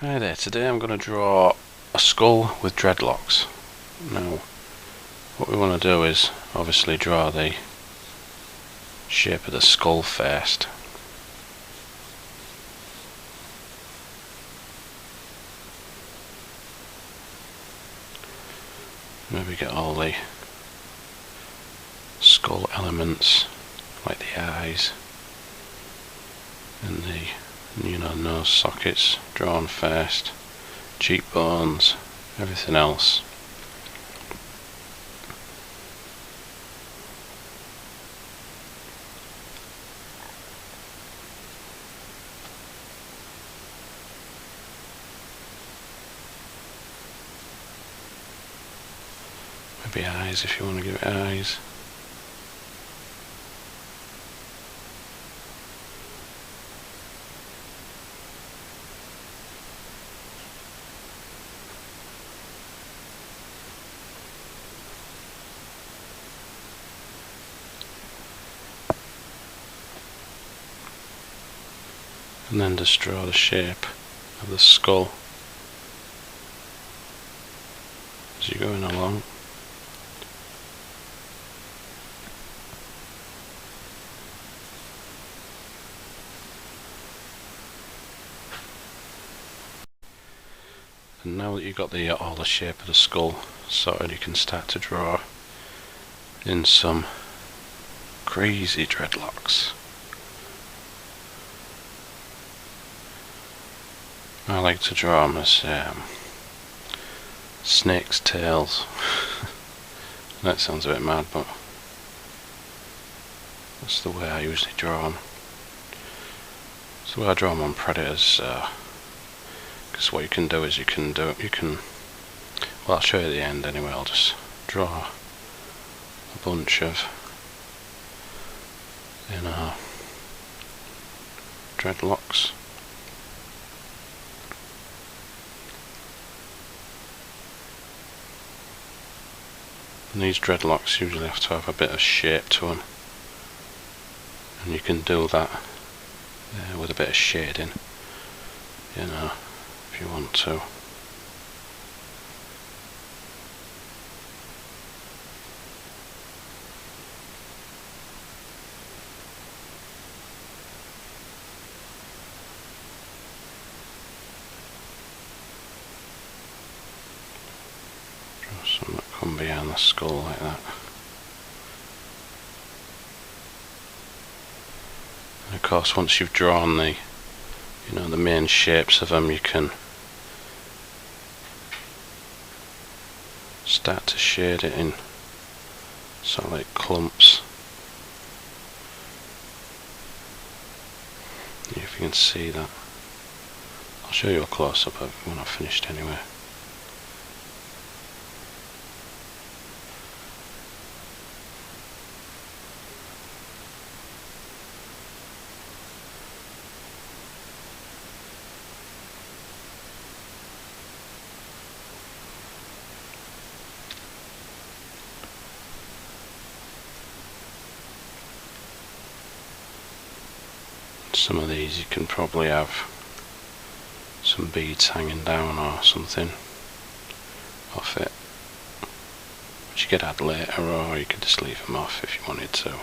Hi there, today I'm going to draw a skull with dreadlocks. Now, what we want to do is obviously draw the shape of the skull first. Maybe get all the skull elements, like the eyes and the nose sockets drawn first, cheekbones, everything else. Maybe eyes if you want to give it eyes. And then just draw the shape of the skull as you're going along. And now that you've got all the shape of the skull sorted, you can start to draw in some crazy dreadlocks. I like to draw them as snakes' tails. That sounds a bit mad, but that's the way I usually draw them. That's the way I draw them on predators. Because what you can do is well, I'll show you at the end anyway. I'll just draw a bunch of dreadlocks. And these dreadlocks usually have to have a bit of shape to them, and you can do that with a bit of shading, if you want to. Draw some that come behind the skull like that. And of course, once you've drawn the main shapes of them, you can start to shade it in sort of like clumps. If you can see that, I'll show you a close-up when I've finished anyway. Some of these you can probably have some beads hanging down or something off it, which you could add later, or you could just leave them off if you wanted to.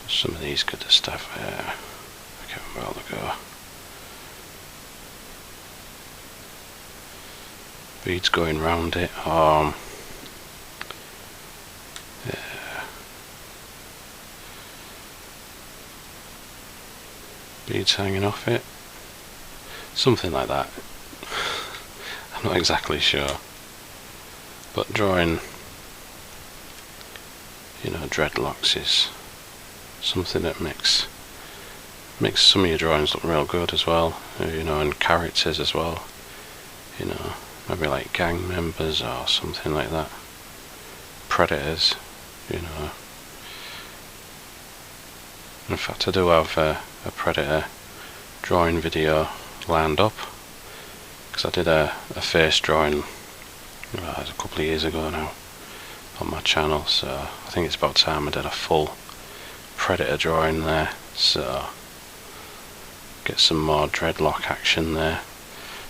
Some of these could just have, I can't remember how they go, beads going round it, or beads hanging off it, something like that. I'm not exactly sure, but drawing dreadlocks is something that makes some of your drawings look real good as well, and characters as well, maybe like gang members or something like that, predators. In fact, I do have a predator drawing video lined up, because I did a face drawing a couple of years ago now on my channel, so I think it's about time I did a full predator drawing there. So Get some more dreadlock action there.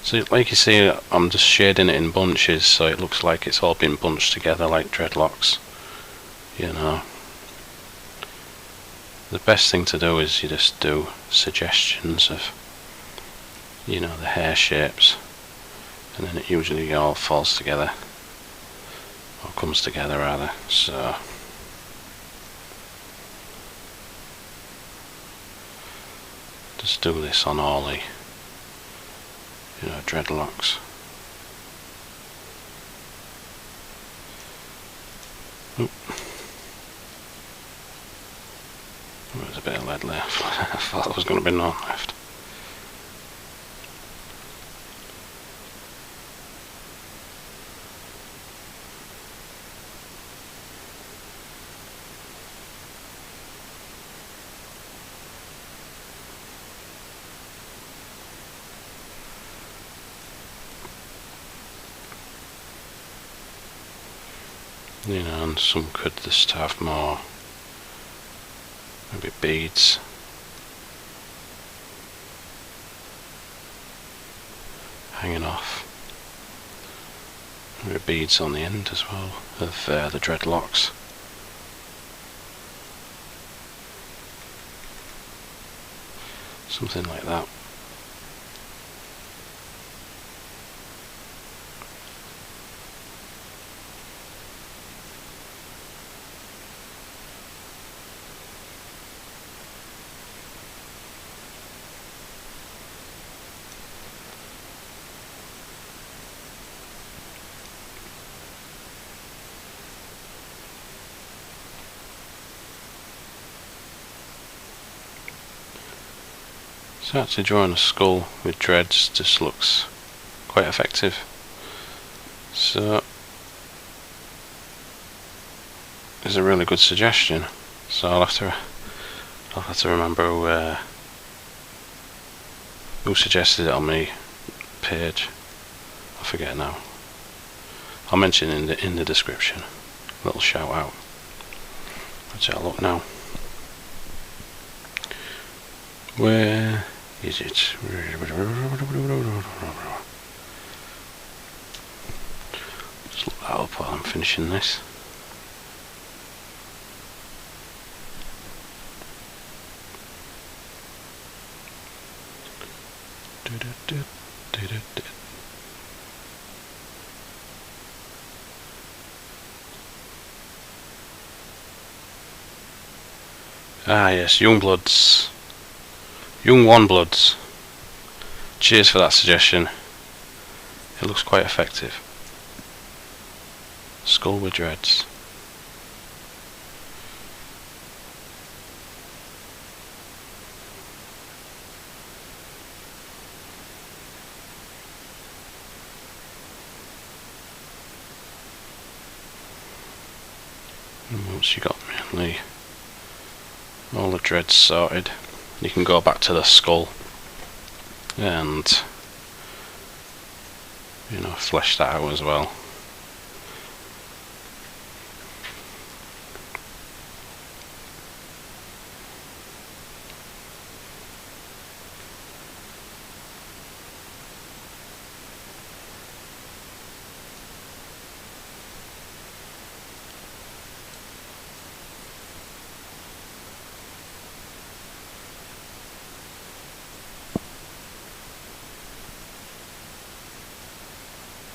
So like you see, I'm just shading it in bunches so it looks like it's all been bunched together like dreadlocks. You know, the best thing to do is you just do suggestions of, you know, the hair shapes, and then it usually all falls together, or comes together rather. So just do this on all the, you know, dreadlocks. Oop. There's a bit of lead left. I thought there was going to be none left. You know, and some could just have more, maybe beads. Hanging off. Maybe beads on the end as well of the dreadlocks. Something like that. So actually drawing a skull with dreads just looks quite effective. So it's a really good suggestion. So I'll have to remember who suggested it on my page. I forget now. I'll mention in the description. A little shout out. Let's have a look now. Where is it? Just look that up while I'm finishing this. Ah yes, young bloods. Young One Bloods. Cheers for that suggestion. It looks quite effective. Skull with dreads. And once you got mainly all the dreads sorted, you can go back to the skull and, you know, flesh that out as well.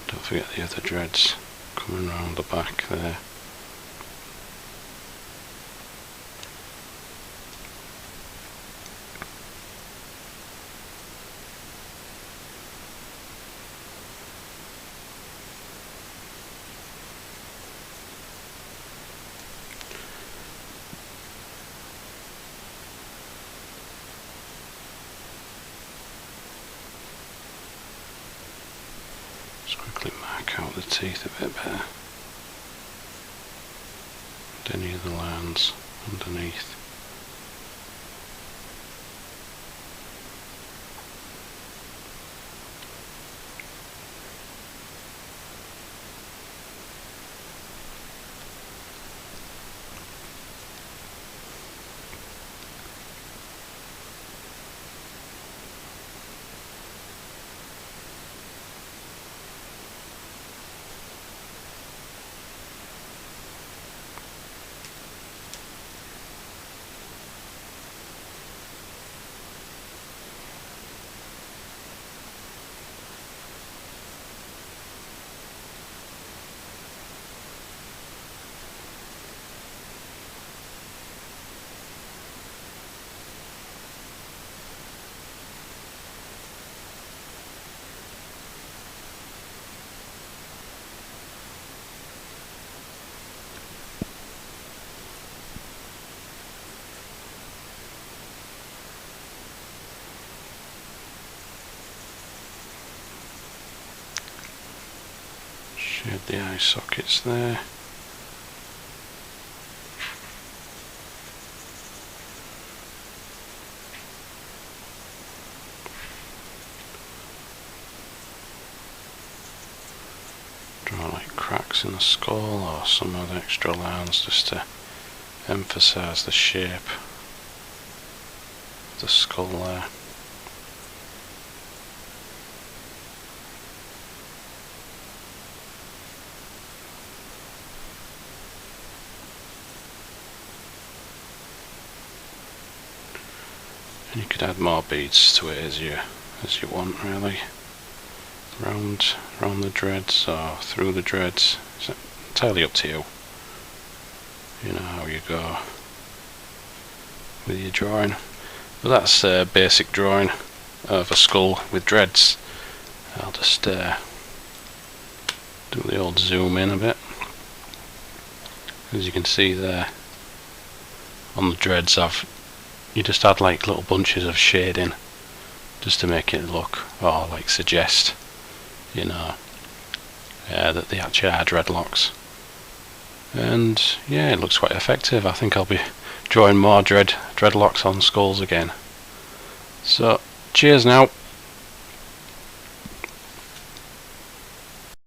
Don't forget the other dreads coming around the back there. Just quickly mark out the teeth a bit better. And any of the lines underneath. Shade the eye sockets there. Draw like cracks in the skull or some other extra lines just to emphasise the shape of the skull there. And you could add more beads to it as you want, really. Around the dreads or through the dreads. It's entirely up to you. You know how you go with your drawing. But that's a basic drawing of a skull with dreads. I'll just do the old zoom in a bit. As you can see there on the dreads, you just add like little bunches of shading just to make it look or like suggest, you know, that they actually are dreadlocks. And yeah, it looks quite effective. I think I'll be drawing more dreadlocks on skulls again. So cheers now.